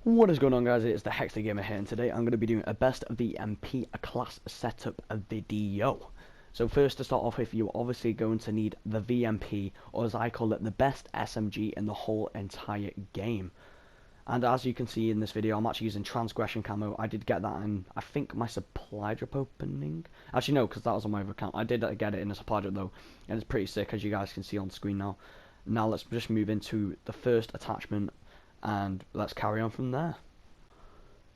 What is going on, guys? It's the Hexley Gamer here, and today I'm going to be doing a best VMP class setup video. So first, to start off with, you're obviously going to need the VMP, or as I call it, the best SMG in the whole entire game. And as you can see in this video, I'm actually using transgression camo. I did get that in, I think, my supply drop opening. Actually, no, because that was on my other account. I did get it in a supply drop though, and it's pretty sick, as you guys can see on screen now. Now let's just move into the first attachment, and let's carry on from there.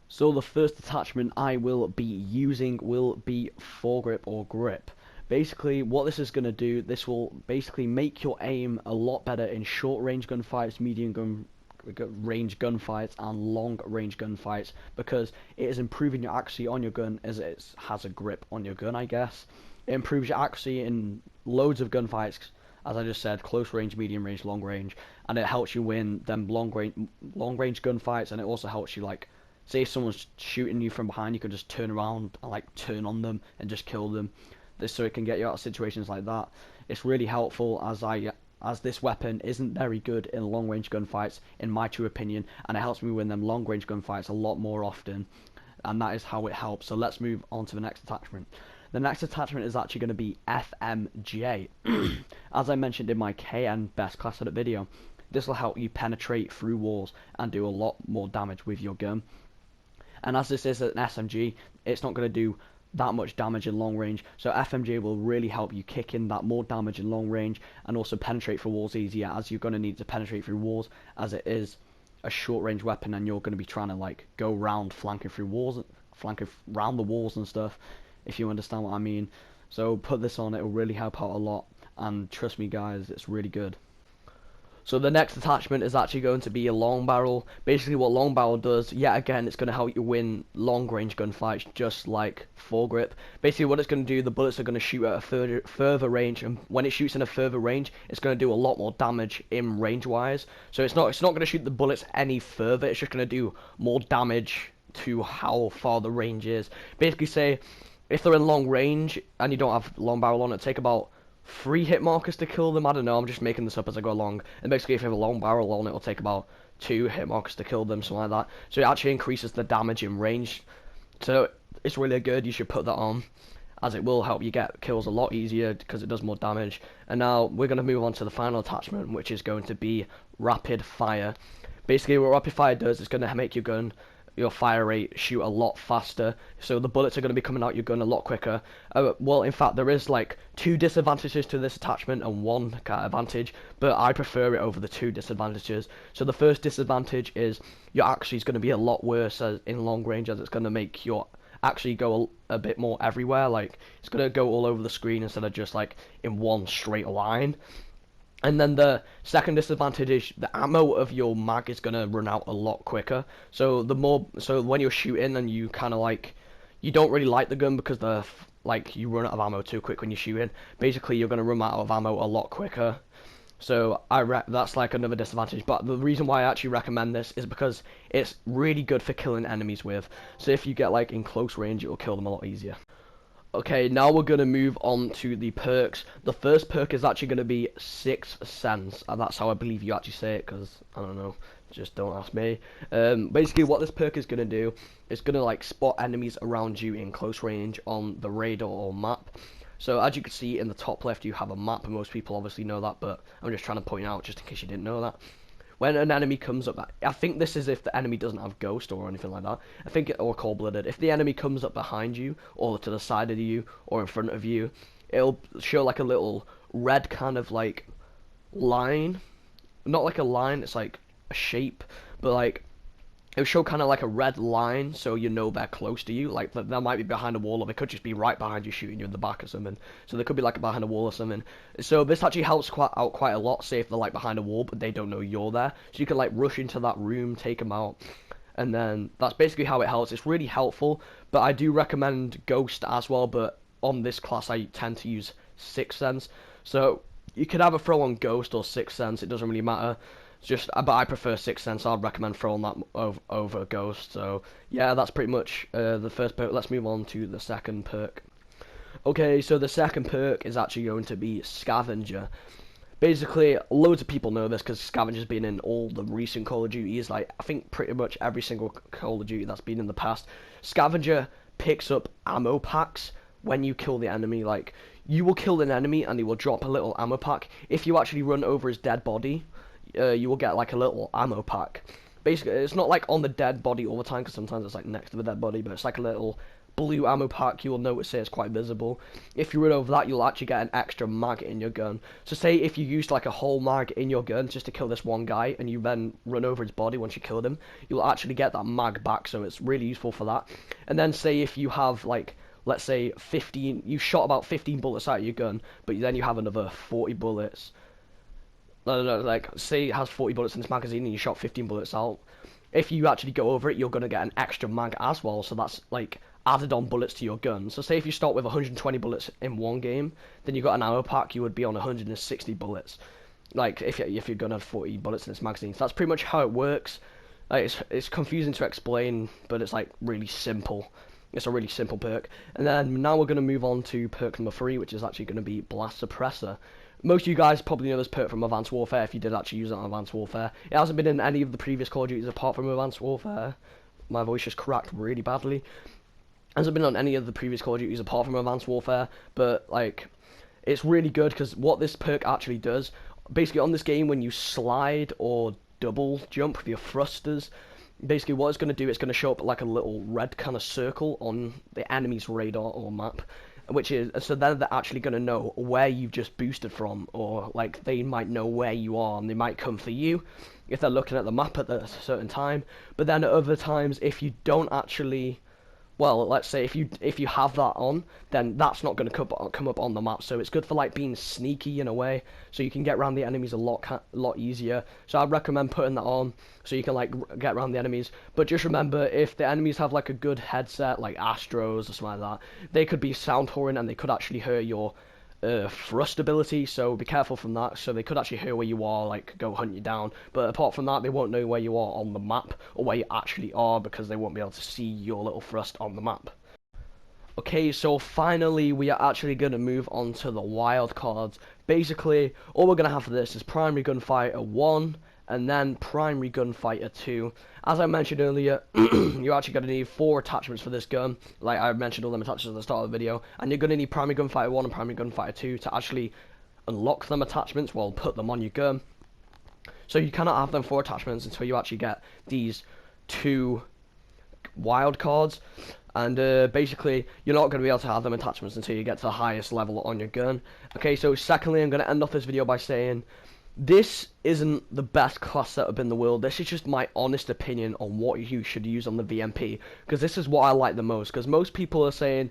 So the first attachment I will be using will be foregrip or grip. Basically, what this is going to do, this will basically make your aim a lot better in short range gunfights, medium range gunfights, and long range gunfights, because it is improving your accuracy on your gun as it has a grip on your gun, I guess. It improves your accuracy in loads of gunfights, as I just said, close range, medium range, long range, and it helps you win them long range gunfights, and it also helps you, like, say if someone's shooting you from behind, you can just turn around and like turn on them and just kill them. So it can get you out of situations like that. It's really helpful, as this weapon isn't very good in long range gunfights, in my true opinion, and it helps me win them long range gunfights a lot more often, and that is how it helps. So let's move on to the next attachment. The next attachment is actually going to be FMJ. As I mentioned in my KN best class edit video, this will help you penetrate through walls and do a lot more damage with your gun. And as this is an SMG, it's not going to do that much damage in long range, so FMJ will really help you kick in that more damage in long range and also penetrate through walls easier, as you're going to need to penetrate through walls, as it is a short range weapon and you're going to be trying to like go round flanking through walls, flanking round the walls and stuff, if you understand what I mean. So put this on, it will really help out a lot, and trust me guys, it's really good. So the next attachment is actually going to be a long barrel. Basically what long barrel does, yet again, it's going to help you win long range gunfights, just like foregrip. Basically what it's going to do, the bullets are going to shoot at a further range, and when it shoots in a further range, it's going to do a lot more damage in range wise. So it's not going to shoot the bullets any further, it's just going to do more damage to how far the range is. Basically, say if they're in long range and you don't have long barrel on it, take about 3 hit markers to kill them. I don't know, I'm just making this up as I go along. And basically if you have a long barrel on, it will take about 2 hit markers to kill them, something like that. So it actually increases the damage in range. So it's really good, you should put that on, as it will help you get kills a lot easier because it does more damage. And now we're going to move on to the final attachment, which is going to be rapid fire. Basically what rapid fire does is going to make your fire rate shoot a lot faster, so the bullets are going to be coming out your gun a lot quicker. Well, in fact, there is like 2 disadvantages to this attachment and 1 advantage, but I prefer it over the 2 disadvantages. So the first disadvantage is your accuracy is going to be a lot worse in long range, as it's going to make your actually go a bit more everywhere. Like, it's going to go all over the screen instead of just like in one straight line. And then the second disadvantage is the ammo of your mag is gonna run out a lot quicker. So when you're shooting and you kind of like, you don't really like the gun because you run out of ammo too quick when you're shooting. Basically, you're gonna run out of ammo a lot quicker. So that's like another disadvantage. But the reason why I actually recommend this is because it's really good for killing enemies with. So if you get like in close range, it will kill them a lot easier. Okay, now we're going to move on to the perks. The first perk is actually going to be Sixth Sense, and that's how I believe you actually say it, because I don't know, just don't ask me. Basically what this perk is going to do is going to like spot enemies around you in close range on the radar or map. So as you can see in the top left, you have a map, and most people obviously know that, but I'm just trying to point out just in case you didn't know that. When an enemy comes up, I think this is if the enemy doesn't have ghost or anything like that, I think, or cold-blooded. If the enemy comes up behind you, or to the side of you, or in front of you, it'll show like a little red kind of like line. Not like a line, it's like a shape, but like it'll show kind of like a red line, so you know they're close to you. Like, they might be behind a wall, or they could just be right behind you shooting you in the back or something. So they could be like behind a wall or something. So this actually helps out quite a lot, say if they're like behind a wall but they don't know you're there. So you can like rush into that room, take them out, and then that's basically how it helps. It's really helpful, but I do recommend Ghost as well, but on this class I tend to use Sixth Sense. So you could either throw on Ghost or Sixth Sense, it doesn't really matter. But I prefer Sixth Sense, so I'd recommend throwing that over Ghost. So yeah, that's pretty much the first perk. Let's move on to the second perk. Okay, so the second perk is actually going to be Scavenger. Basically, loads of people know this because Scavenger's been in all the recent Call of Duties, like, I think pretty much every single Call of Duty that's been in the past. Scavenger picks up ammo packs when you kill the enemy. Like, you will kill an enemy and he will drop a little ammo pack. If you actually run over his dead body, you will get like a little ammo pack. Basically, it's not like on the dead body all the time, because sometimes it's like next to the dead body, but it's like a little blue ammo pack. You will notice it's quite visible. If you run over that, you'll actually get an extra mag in your gun. So say if you used like a whole mag in your gun just to kill this one guy, and you then run over his body once you killed him, you'll actually get that mag back, so it's really useful for that. And then say if you have like, let's say 15, you shot about 15 bullets out of your gun, but then you have another 40 bullets. No, like, say it has 40 bullets in this magazine and you shot 15 bullets out. If you actually go over it, you're going to get an extra mag as well, so that's like added on bullets to your gun. So say if you start with 120 bullets in one game, then you got an ammo pack, you would be on 160 bullets. Like, if you're going to have 40 bullets in this magazine. So that's pretty much how it works. Like, it's confusing to explain, but it's like really simple. It's a really simple perk. And then now we're going to move on to perk number 3, which is actually going to be Blast Suppressor. Most of you guys probably know this perk from Advanced Warfare if you did actually use it on Advanced Warfare. It hasn't been in any of the previous Call of Duties apart from Advanced Warfare. My voice just cracked really badly. It hasn't been on any of the previous Call of Duties apart from Advanced Warfare, but like, it's really good because what this perk actually does, basically on this game when you slide or double jump with your thrusters, basically what it's going to do, it's going to show up like a little red kind of circle on the enemy's radar or map, which is, so then they're actually going to know where you've just boosted from, or like they might know where you are and they might come for you if they're looking at the map at a certain time. But then at other times, if you don't actually, well, let's say if you have that on, then that's not going to come up on the map. So it's good for like being sneaky in a way, so you can get around the enemies a lot easier. So I'd recommend putting that on so you can like get around the enemies. But just remember, if the enemies have like a good headset, like Astros or something like that, they could be sound whoring and they could actually hurt your thrust ability, so be careful from that. So they could actually hear where you are, like go hunt you down, but apart from that they won't know where you are on the map or where you actually are, because they won't be able to see your little thrust on the map. Okay, so finally we are actually going to move on to the wild cards. Basically all we're going to have for this is Primary Gunfighter 1 and then Primary Gunfighter 2. As I mentioned earlier, you're actually going to need 4 attachments for this gun. Like I mentioned all them attachments at the start of the video. And you're going to need Primary Gunfighter 1 and Primary Gunfighter 2 to actually unlock them attachments, well, put them on your gun. So you cannot have them 4 attachments until you actually get these 2 wild cards. And basically, you're not going to be able to have them attachments until you get to the highest level on your gun. Okay, so secondly, I'm going to end off this video by saying, this isn't the best class setup in the world. This is just my honest opinion on what you should use on the VMP, because this is what I like the most. Because most people are saying,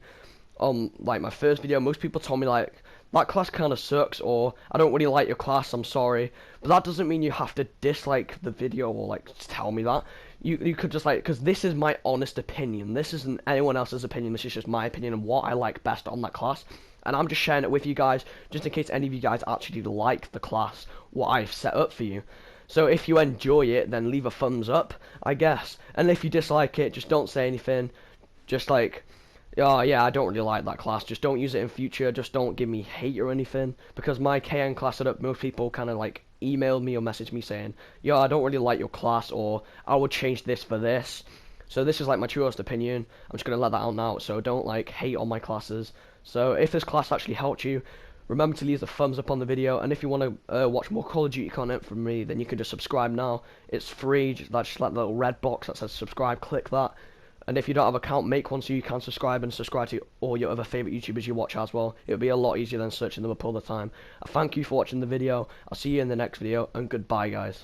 like my first video, most people told me like, that class kind of sucks, or I don't really like your class, I'm sorry. But that doesn't mean you have to dislike the video or like tell me that. You could just like, because this is my honest opinion. This isn't anyone else's opinion. This is just my opinion and what I like best on that class. And I'm just sharing it with you guys, just in case any of you guys actually like the class, what I've set up for you. So if you enjoy it, then leave a thumbs up, I guess. And if you dislike it, just don't say anything. Just like, oh yeah, I don't really like that class. Just don't use it in future. Just don't give me hate or anything. Because my KN class setup, most people kind of like emailed me or messaged me saying, yo, I don't really like your class, or I would change this for this. So this is like my truest opinion. I'm just going to let that out now. So don't like hate on my classes. So if this class actually helped you, remember to leave the thumbs up on the video. And if you want to watch more Call of Duty content from me, then you can just subscribe now. It's free. Just like the little red box that says subscribe. Click that. And if you don't have an account, make one so you can subscribe, and subscribe to all your other favourite YouTubers you watch as well. It would be a lot easier than searching them up all the time. I thank you for watching the video. I'll see you in the next video, and goodbye guys.